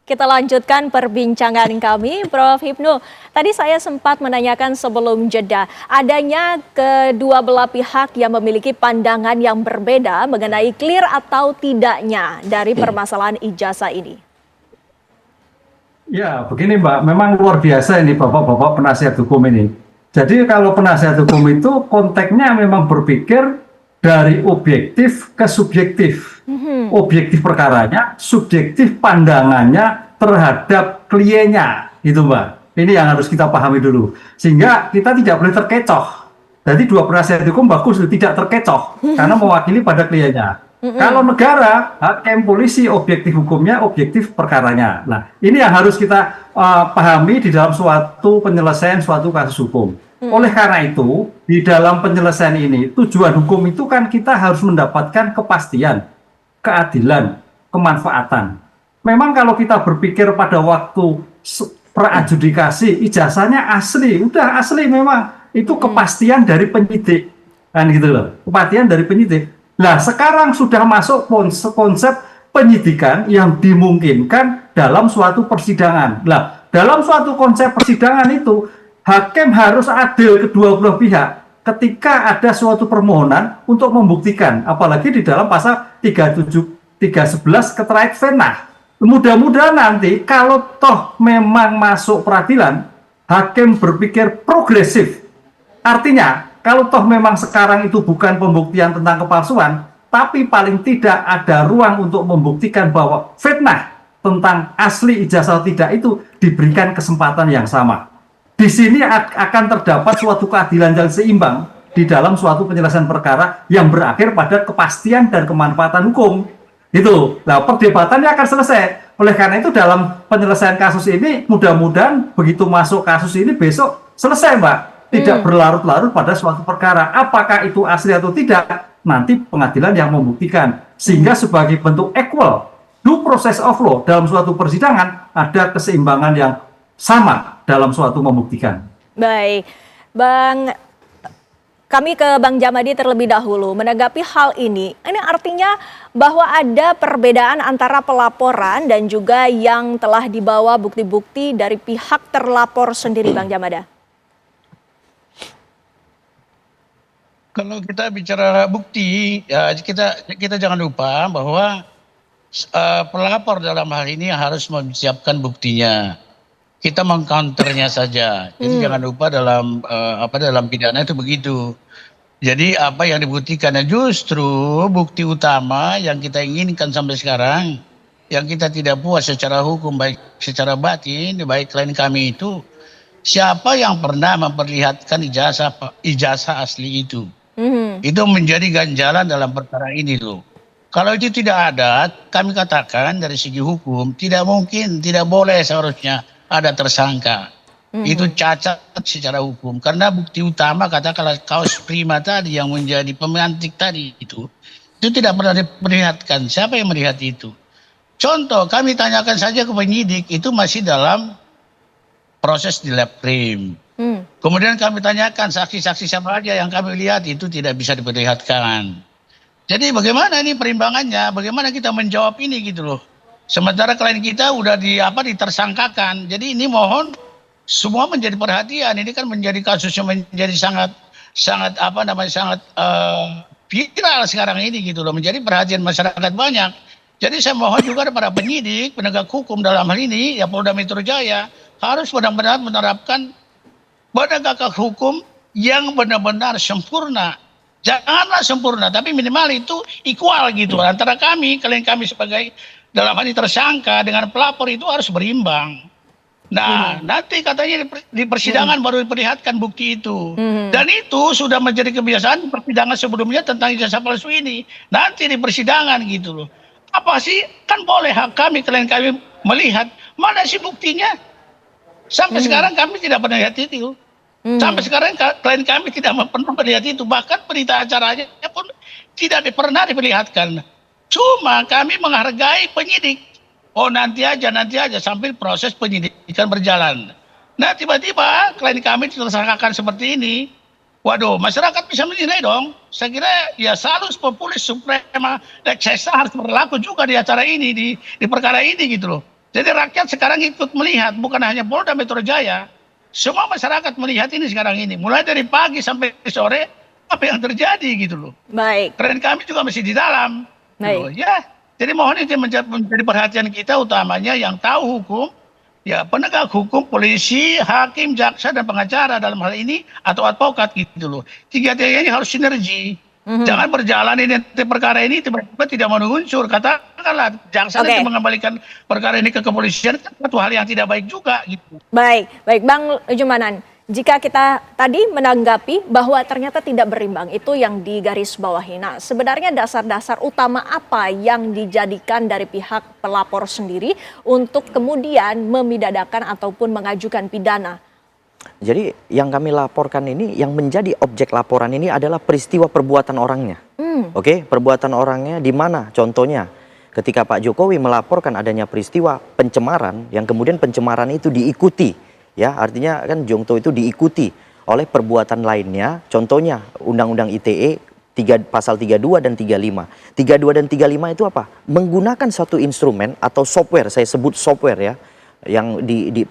Kita lanjutkan perbincangan kami, Prof. Hipnu. Tadi saya sempat menanyakan sebelum jeda, adanya kedua belah pihak yang memiliki pandangan yang berbeda mengenai clear atau tidaknya dari permasalahan ijazah ini. Ya, begini Mbak, memang luar biasa ini Bapak-Bapak penasihat hukum ini. Jadi kalau penasihat hukum itu konteksnya memang berpikir dari objektif ke subjektif. Objektif perkaranya, subjektif pandangannya terhadap kliennya, gitu Mbak. Ini yang harus kita pahami dulu. Sehingga kita tidak boleh terkecoh. Jadi dua penasihat hukum bagus tidak terkecoh karena mewakili pada kliennya. Kalau negara, hakim, polisi, objektif hukumnya, objektif perkaranya. Nah, ini yang harus kita pahami di dalam suatu penyelesaian suatu kasus hukum. Oleh karena itu, di dalam penyelesaian ini, tujuan hukum itu kan kita harus mendapatkan kepastian, keadilan, kemanfaatan. Memang kalau kita berpikir pada waktu peradjudikasi, ijazahnya asli, udah asli memang. Itu kepastian dari penyidik. Kan gitu loh, kepastian dari penyidik. Nah, sekarang sudah masuk konsep penyidikan yang dimungkinkan dalam suatu persidangan. Nah, dalam suatu konsep persidangan itu, hakim harus adil kedua belah pihak ketika ada suatu permohonan untuk membuktikan, apalagi di dalam pasal 37, 311 keterangan fenah. Mudah-mudahan nanti kalau toh memang masuk peradilan, hakim berpikir progresif. Artinya, kalau toh memang sekarang itu bukan pembuktian tentang kepalsuan, tapi paling tidak ada ruang untuk membuktikan bahwa fitnah tentang asli ijazah tidak itu diberikan kesempatan yang sama. Di sini akan terdapat suatu keadilan yang seimbang di dalam suatu penyelesaian perkara yang berakhir pada kepastian dan kemanfaatan hukum. Itu. Nah, perdebatannya akan selesai. Oleh karena itu dalam penyelesaian kasus ini mudah-mudahan begitu masuk kasus ini besok selesai, Mbak. Tidak berlarut-larut pada suatu perkara. Apakah itu asli atau tidak, nanti pengadilan yang membuktikan. Sehingga sebagai bentuk equal, due process of law dalam suatu persidangan, ada keseimbangan yang sama dalam suatu membuktikan. Baik, kami ke Bang Jamadi terlebih dahulu. Menanggapi hal ini artinya bahwa ada perbedaan antara pelaporan dan juga yang telah dibawa bukti-bukti dari pihak terlapor sendiri, Bang Jamada. Kalau kita bicara bukti, ya kita jangan lupa bahwa pelapor dalam hal ini harus mempersiapkan buktinya. Kita mengcounternya saja. Jadi jangan lupa dalam dalam pidana itu begitu. Jadi apa yang dibuktikan, justru bukti utama yang kita inginkan sampai sekarang, yang kita tidak puas secara hukum baik secara batin, baik klien kami itu, siapa yang pernah memperlihatkan ijazah asli itu. Itu menjadi ganjalan dalam perkara ini loh. Kalau itu tidak ada, kami katakan dari segi hukum tidak mungkin, tidak boleh seharusnya ada tersangka. Itu cacat secara hukum karena bukti utama katakanlah kaus prima tadi yang menjadi pemantik tadi itu tidak pernah diperlihatkan. Siapa yang melihat itu? Contoh, kami tanyakan saja ke penyidik, itu masih dalam proses di lab krim. Kemudian kami tanyakan saksi-saksi siapa aja yang kami lihat, itu tidak bisa diperlihatkan. Jadi bagaimana ini perimbangannya? Bagaimana kita menjawab ini gitu loh? Sementara klien kita udah ditersangkakan. Jadi ini mohon semua menjadi perhatian. Ini kan menjadi kasus yang menjadi sangat viral sekarang ini gitu loh. Menjadi perhatian masyarakat banyak. Jadi saya mohon juga kepada penyidik, penegak hukum dalam hal ini, ya Polda Metro Jaya, harus benar-benar menerapkan penegakan hukum yang benar-benar sempurna. Janganlah sempurna, tapi minimal itu equal gitu. Antara klien kami sebagai dalam hal ini tersangka dengan pelapor itu harus berimbang. Nah, nanti katanya di persidangan baru diperlihatkan bukti itu. Dan itu sudah menjadi kebiasaan di persidangan sebelumnya tentang ijazah palsu ini. Nanti di persidangan gitu loh. Apa sih? Kan boleh hak kami, klien kami melihat mana sih buktinya. Sampai sekarang kami tidak pernah lihat itu. Sampai sekarang klien kami tidak pernah melihat itu. Bahkan berita acaranya pun tidak pernah diperlihatkan. Cuma kami menghargai penyidik. Oh nanti aja sambil proses penyidikan berjalan. Nah tiba-tiba klien kami tersangkakan seperti ini. Waduh, masyarakat bisa menilai dong. Saya kira ya salus populis suprema lex harus berlaku juga di acara ini, di perkara ini gitu loh. Jadi rakyat sekarang ikut melihat, bukan hanya Polda Metro Jaya, semua masyarakat melihat ini sekarang ini, mulai dari pagi sampai sore apa yang terjadi gitu loh. Baik. Klien kami juga masih di dalam. Gitu Baik. loh. Ya, jadi mohon itu menjadi perhatian kita, utamanya yang tahu hukum, ya penegak hukum, polisi, hakim, jaksa, dan pengacara dalam hal ini, atau advokat gitu loh. Tiga-tiga ini harus sinergi. Jangan berjalan ini perkara ini tiba-tiba tidak mau unsur. Katakanlah jaksa Oke. nanti mengembalikan perkara ini ke kepolisian, itu satu hal yang tidak baik juga gitu. Baik, baik Bang Jumanan. Jika kita tadi menanggapi bahwa ternyata tidak berimbang, itu yang digarisbawahi. Nah, sebenarnya dasar-dasar utama apa yang dijadikan dari pihak pelapor sendiri untuk kemudian memidadakan ataupun mengajukan pidana? Jadi yang kami laporkan ini, yang menjadi objek laporan ini adalah peristiwa perbuatan orangnya. Oke, perbuatan orangnya di mana? Contohnya, ketika Pak Jokowi melaporkan adanya peristiwa pencemaran, yang kemudian pencemaran itu diikuti, ya artinya kan Jongto itu diikuti oleh perbuatan lainnya. Contohnya Undang-Undang ITE pasal 32 dan 35. 32 dan 35 itu apa? Menggunakan satu instrumen atau software, saya sebut software ya, yang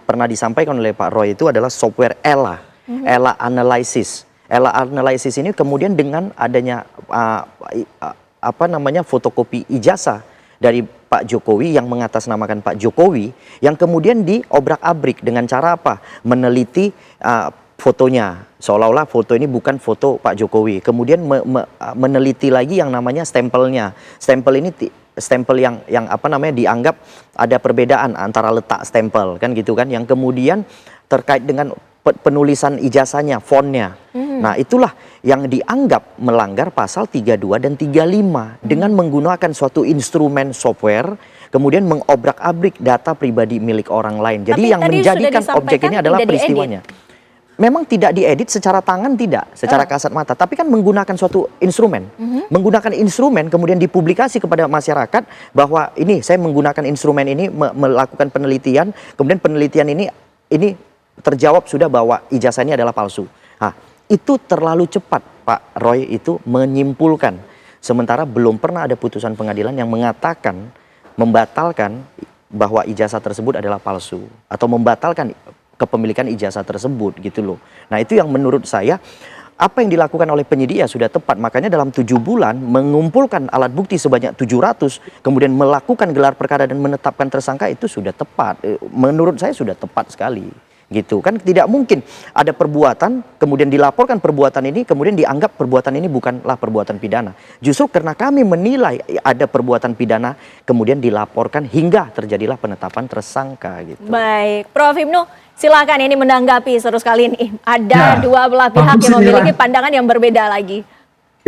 pernah disampaikan oleh Pak Roy itu adalah software ELA, ELA Analysis. ELA Analysis ini kemudian dengan adanya fotokopi ijazah dari Pak Jokowi yang mengatasnamakan Pak Jokowi, yang kemudian diobrak-abrik dengan cara apa? Meneliti fotonya, seolah-olah foto ini bukan foto Pak Jokowi. Kemudian meneliti lagi yang namanya stempelnya. Stempel ini stempel yang dianggap ada perbedaan antara letak stempel kan gitu kan, yang kemudian terkait dengan penulisan ijazahnya, fontnya. Nah, itulah yang dianggap melanggar pasal 32 dan 35 dengan menggunakan suatu instrumen software kemudian mengobrak-abrik data pribadi milik orang lain. Jadi Tapi yang tadi menjadikan sudah objek ini disampaikan adalah tidak diedit. peristiwanya. Memang tidak diedit secara tangan, tidak secara kasat mata, tapi kan menggunakan suatu instrumen, menggunakan instrumen kemudian dipublikasi kepada masyarakat bahwa ini saya menggunakan instrumen ini melakukan penelitian, kemudian penelitian ini terjawab sudah bahwa ijazah ini adalah palsu. Nah, itu terlalu cepat Pak Roy itu menyimpulkan, sementara belum pernah ada putusan pengadilan yang mengatakan membatalkan bahwa ijazah tersebut adalah palsu atau membatalkan kepemilikan ijazah tersebut gitu loh. Nah, itu yang menurut saya apa yang dilakukan oleh penyidik ya sudah tepat. Makanya dalam 7 bulan mengumpulkan alat bukti sebanyak 700, kemudian melakukan gelar perkara dan menetapkan tersangka itu sudah tepat. Menurut saya sudah tepat sekali. Gitu kan, tidak mungkin ada perbuatan kemudian dilaporkan perbuatan ini kemudian dianggap perbuatan ini bukanlah perbuatan pidana. Justru karena kami menilai ada perbuatan pidana kemudian dilaporkan hingga terjadilah penetapan tersangka gitu. Baik, Prof. Hipnu, silakan ini menanggapi seru sekali ini. Ada dua belah pihak bagus yang ini, memiliki Pak. pandangan yang berbeda lagi.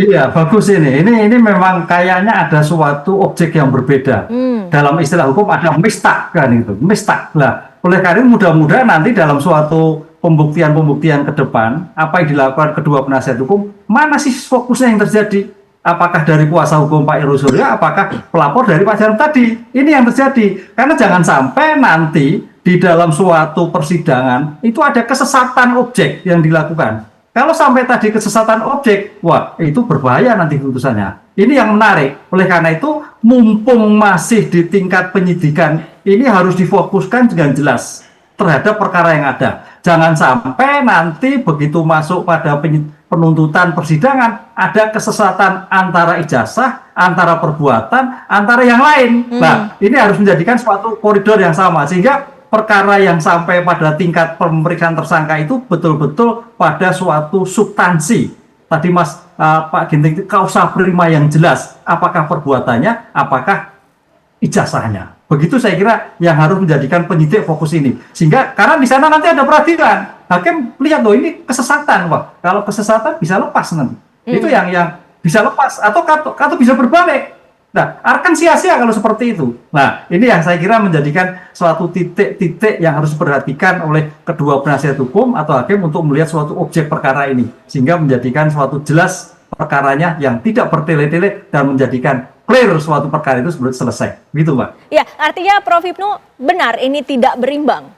Iya, bagus ini. Ini memang kayaknya ada suatu objek yang berbeda. Dalam istilah hukum ada mistak kan itu, mistak lah. Oleh karena itu mudah-mudahan nanti dalam suatu pembuktian-pembuktian ke depan, apa yang dilakukan kedua penasihat hukum, mana sih fokusnya yang terjadi? Apakah dari kuasa hukum Pak Heru Suryo, apakah pelapor dari Pak Jarum tadi? Ini yang terjadi. Karena jangan sampai nanti di dalam suatu persidangan itu ada kesesatan objek yang dilakukan. Kalau sampai tadi kesesatan objek, wah itu berbahaya nanti putusannya. Ini yang menarik. Oleh karena itu, mumpung masih di tingkat penyidikan, ini harus difokuskan dengan jelas terhadap perkara yang ada. Jangan sampai nanti begitu masuk pada penuntutan persidangan, ada kesesatan antara ijazah, antara perbuatan, antara yang lain. Nah, ini harus menjadikan suatu koridor yang sama, sehingga perkara yang sampai pada tingkat pemeriksaan tersangka itu betul-betul pada suatu substansi. Tadi Pak Ginting, kausa prima yang jelas, apakah perbuatannya, apakah ijazahnya. Begitu saya kira yang harus menjadikan penyidik fokus ini. Sehingga karena di sana nanti ada peradilan, hakim lihat loh ini kesesatan, wah kalau kesesatan bisa lepas nanti. Itu yang bisa lepas atau bisa berbalik. Nah, akan sia-sia kalau seperti itu. Nah, ini yang saya kira menjadikan suatu titik-titik yang harus diperhatikan oleh kedua penasihat hukum atau hakim untuk melihat suatu objek perkara ini. Sehingga menjadikan suatu jelas perkaranya yang tidak bertele-tele dan menjadikan clear suatu perkara itu selesai. Gitu, Mbak. Ya, artinya Prof. Hipnu benar ini tidak berimbang.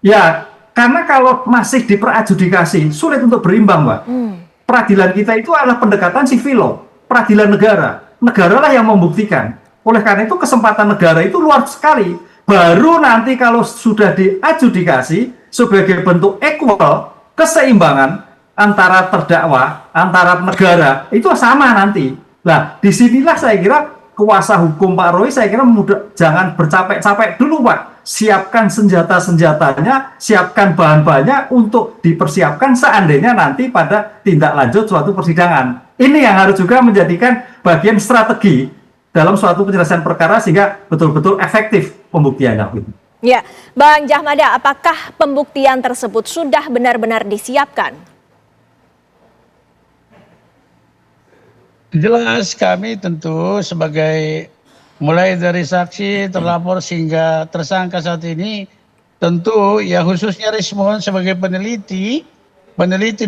Ya, karena kalau masih diperadjudikasi, sulit untuk berimbang, Mbak. Peradilan kita itu adalah pendekatan sivil law. Peradilan negara lah yang membuktikan. Oleh karena itu kesempatan negara itu luar sekali. Baru nanti kalau sudah diadjudikasi sebagai bentuk equal, keseimbangan antara terdakwa, antara negara, itu sama nanti. Nah, disinilah saya kira kuasa hukum Pak Roy, saya kira jangan bercapek-capek dulu Pak. Siapkan senjata-senjatanya, siapkan bahan-bahannya untuk dipersiapkan seandainya nanti pada tindak lanjut suatu persidangan. Ini yang harus juga menjadikan bagian strategi dalam suatu penyelesaian perkara sehingga betul-betul efektif pembuktiannya. Ya, Bang Jahmada, apakah pembuktian tersebut sudah benar-benar disiapkan? Jelas kami tentu sebagai mulai dari saksi, terlapor sehingga tersangka saat ini, tentu ya khususnya Rismon sebagai peneliti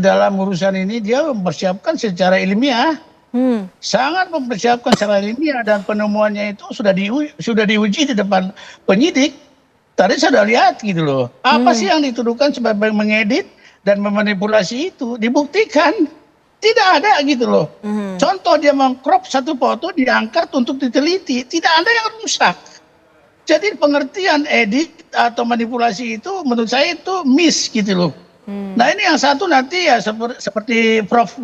dalam urusan ini dia mempersiapkan secara ilmiah, sangat mempersiapkan secara ilmiah dan penemuannya itu sudah diuji di depan penyidik. Tadi saya sudah lihat gitu loh, apa sih yang dituduhkan sebagai mengedit dan memanipulasi itu dibuktikan. Tidak ada gitu loh. Contoh dia mengcrop satu foto diangkat untuk diteliti, tidak ada yang rusak. Jadi pengertian edit atau manipulasi itu menurut saya itu miss gitu loh. Nah ini yang satu nanti ya seperti Prof.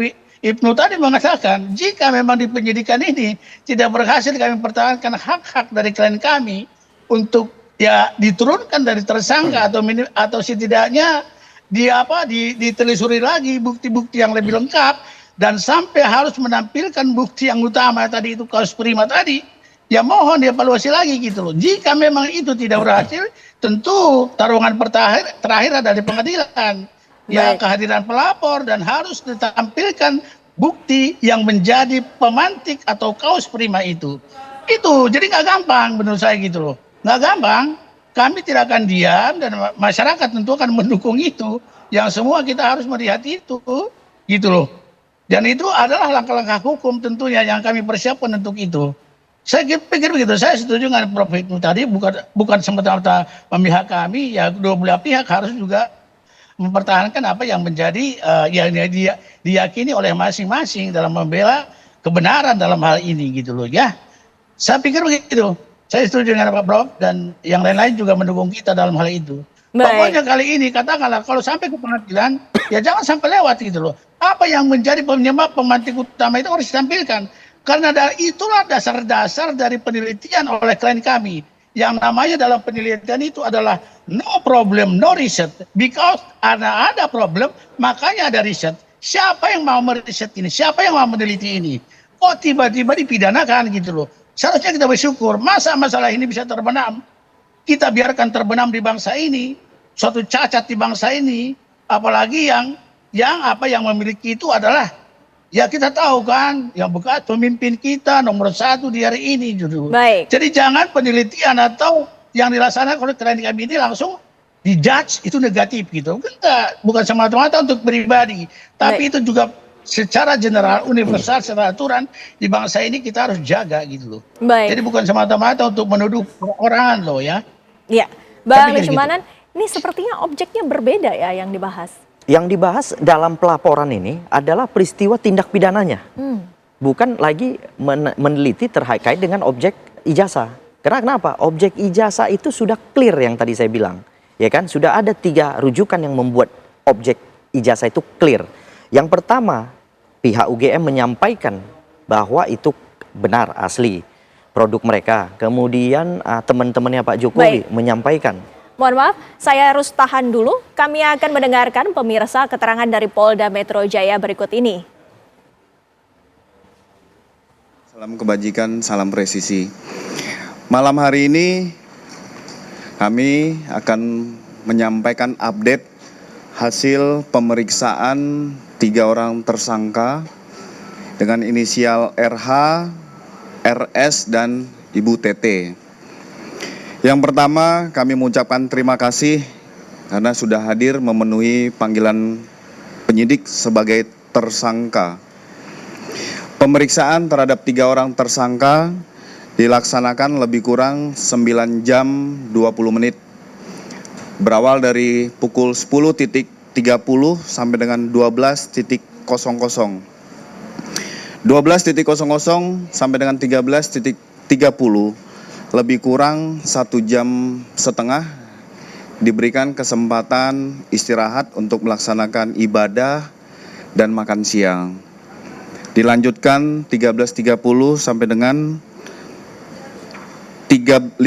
Ibnu tadi mengatakan, jika memang di penyidikan ini tidak berhasil kami pertahankan hak-hak dari klien kami untuk ya diturunkan dari tersangka atau setidaknya ditelusuri lagi bukti-bukti yang lebih lengkap dan sampai harus menampilkan bukti yang utama tadi itu kasus prima tadi, ya mohon dievaluasi lagi gitu loh. Jika memang itu tidak berhasil, tentu taruhan terakhir ada di pengadilan. Ya kehadiran pelapor dan harus ditampilkan bukti yang menjadi pemantik atau kaus prima itu. Itu jadi nggak gampang menurut saya gitu loh. Nggak gampang. Kami tidak akan diam dan masyarakat tentu akan mendukung itu. Yang semua kita harus melihat itu, gitu loh. Dan itu adalah langkah-langkah hukum tentunya yang kami persiapkan untuk itu. Saya pikir begitu. Saya setuju dengan Prof. Hipnu tadi, bukan semata-mata memihak kami, ya kedua belah pihak harus juga mempertahankan apa yang menjadi yang diyakini oleh masing-masing dalam membela kebenaran dalam hal ini gitu loh ya. Saya pikir begitu. Saya setuju dengan Pak Prof dan yang lain-lain juga mendukung kita dalam hal itu. Pokoknya kali ini katakanlah kalau sampai ke pengadilan ya jangan sampai lewat gitu loh. Apa yang menjadi penyebab pemantik utama itu harus ditampilkan. Karena itulah dasar-dasar dari penelitian oleh klien kami. Yang namanya dalam penelitian itu adalah no problem, no research. Because ada problem, makanya ada riset. Siapa yang mau meriset ini? Siapa yang mau meneliti ini? Kok tiba-tiba dipidanakan gitu loh. Seharusnya kita bersyukur, masa masalah ini bisa terbenam. Kita biarkan terbenam di bangsa ini, suatu cacat di bangsa ini, apalagi yang memiliki itu adalah, ya kita tahu kan, yang bekas pemimpin kita nomor 1 di hari ini. Jadi jangan penelitian atau yang dilaksanakan oleh klien kami ini langsung dijudge itu negatif gitu. Bukan semata-mata untuk pribadi, tapi itu juga secara general, universal, secara aturan di bangsa ini kita harus jaga gitu loh. Jadi bukan semata-mata untuk menuduh perorangan loh ya. Iya, Bang Lismanan, ini sepertinya objeknya berbeda ya yang dibahas. Yang dibahas dalam pelaporan ini adalah peristiwa tindak pidananya. Bukan lagi meneliti terkait dengan objek ijazah. Karena kenapa? Objek ijazah itu sudah clear yang tadi saya bilang. Ya kan? Sudah ada 3 rujukan yang membuat objek ijazah itu clear. Yang pertama, pihak UGM menyampaikan bahwa itu benar asli produk mereka. Kemudian teman-temannya Pak Jokowi menyampaikan. Mohon maaf, saya harus tahan dulu. Kami akan mendengarkan pemirsa keterangan dari Polda Metro Jaya berikut ini. Salam kebajikan, salam presisi. Malam hari ini kami akan menyampaikan update hasil pemeriksaan 3 orang tersangka dengan inisial RH, RS, dan Ibu TT. Yang pertama, kami mengucapkan terima kasih karena sudah hadir memenuhi panggilan penyidik sebagai tersangka. Pemeriksaan terhadap 3 orang tersangka dilaksanakan lebih kurang 9 jam 20 menit. Berawal dari pukul 10.30 sampai dengan 12.00. 12.00 sampai dengan 13.00 lebih kurang 1,5 jam diberikan kesempatan istirahat untuk melaksanakan ibadah dan makan siang. Dilanjutkan 13.30 sampai dengan 15.30.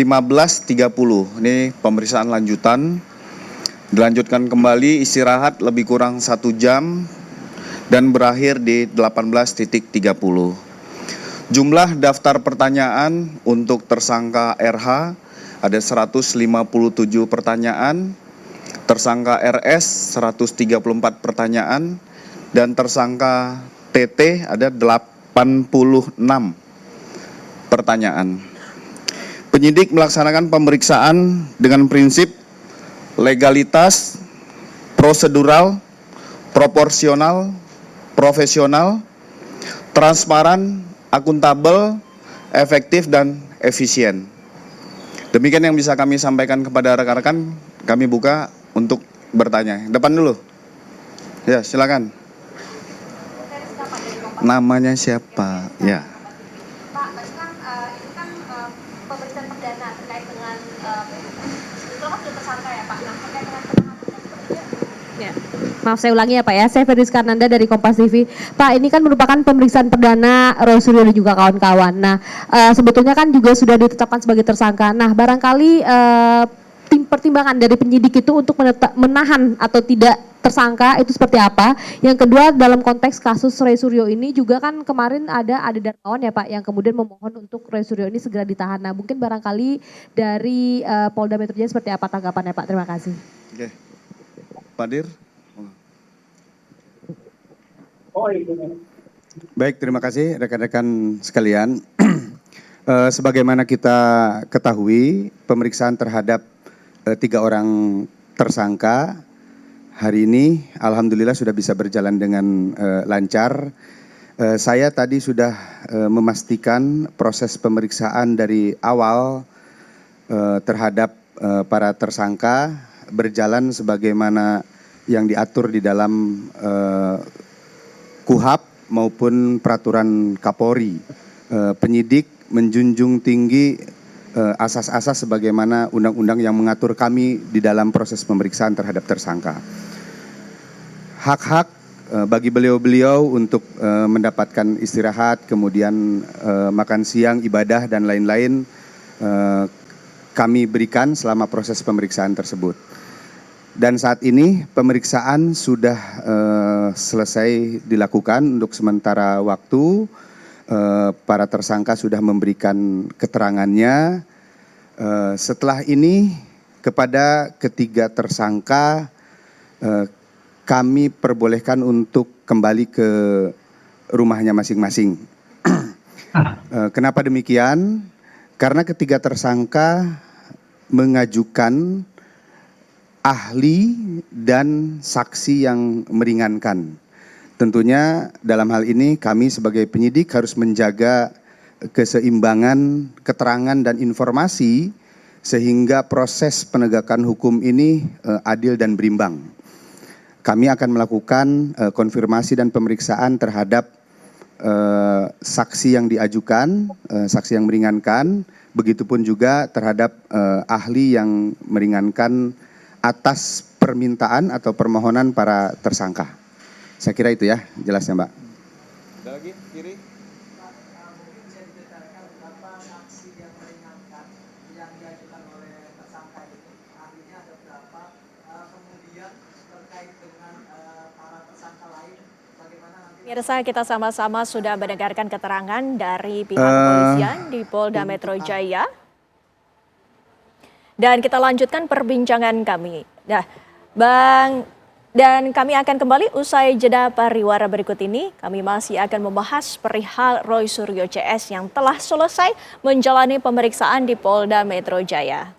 Ini pemeriksaan lanjutan. Dilanjutkan kembali istirahat lebih kurang 1 jam dan berakhir di 18.30. Jumlah daftar pertanyaan untuk tersangka RH ada 157 pertanyaan, tersangka RS 134 pertanyaan, dan tersangka TT ada 86 pertanyaan. Penyidik melaksanakan pemeriksaan dengan prinsip legalitas, prosedural, proporsional, profesional, transparan, akuntabel, efektif, dan efisien. Demikian yang bisa kami sampaikan kepada rekan-rekan. Kami buka untuk bertanya. Depan dulu. Ya, silakan. Namanya siapa? Ya. Pak, tadi kan ini kan pemeriksaan perdana terkait dengan itu kan sudah tersangka ya Pak. Nah, terkait dengan penahanannya seperti apa? Ya. Maaf saya ulangi ya Pak ya, saya Ferdis Karnanda dari Kompas TV. Pak, ini kan merupakan pemeriksaan perdana Roy Suryo dan juga kawan-kawan. Nah, sebetulnya kan juga sudah ditetapkan sebagai tersangka. Nah, barangkali pertimbangan dari penyidik itu untuk menahan atau tidak tersangka itu seperti apa? Yang kedua, dalam konteks kasus Roy Suryo ini juga kan kemarin ada Darmawan ya Pak yang kemudian memohon untuk Roy Suryo ini segera ditahan. Nah, mungkin barangkali dari Polda Metro Jaya seperti apa tanggapannya Pak? Terima kasih. Oke. Pak Dir. Baik, terima kasih rekan-rekan sekalian. Sebagaimana kita ketahui, pemeriksaan terhadap 3 orang tersangka hari ini alhamdulillah sudah bisa berjalan dengan lancar. Saya tadi sudah memastikan proses pemeriksaan dari awal terhadap para tersangka berjalan sebagaimana yang diatur di dalam KUHAP maupun peraturan Kapolri. Penyidik menjunjung tinggi asas-asas sebagaimana undang-undang yang mengatur kami di dalam proses pemeriksaan terhadap tersangka. Hak-hak bagi beliau-beliau untuk mendapatkan istirahat, kemudian makan siang, ibadah, dan lain-lain kami berikan selama proses pemeriksaan tersebut. Dan saat ini pemeriksaan sudah selesai dilakukan untuk sementara waktu. Para tersangka sudah memberikan keterangannya. Setelah ini kepada ketiga tersangka kami perbolehkan untuk kembali ke rumahnya masing-masing. Kenapa demikian? Karena ketiga tersangka mengajukan ahli dan saksi yang meringankan. Tentunya dalam hal ini kami sebagai penyidik harus menjaga keseimbangan keterangan dan informasi sehingga proses penegakan hukum ini adil dan berimbang. Kami akan melakukan konfirmasi dan pemeriksaan terhadap saksi yang diajukan, saksi yang meringankan, begitupun juga terhadap ahli yang meringankan atas permintaan atau permohonan para tersangka. Saya kira itu ya jelasnya Mbak. Ada lagi kiri. Pemirsa, kita sama-sama sudah mendengarkan keterangan dari pihak kepolisian di Polda Metro Jaya. Dan kita lanjutkan perbincangan kami. Nah, dan kami akan kembali usai jeda pariwara berikut ini. Kami masih akan membahas perihal Roy Suryo CS yang telah selesai menjalani pemeriksaan di Polda Metro Jaya.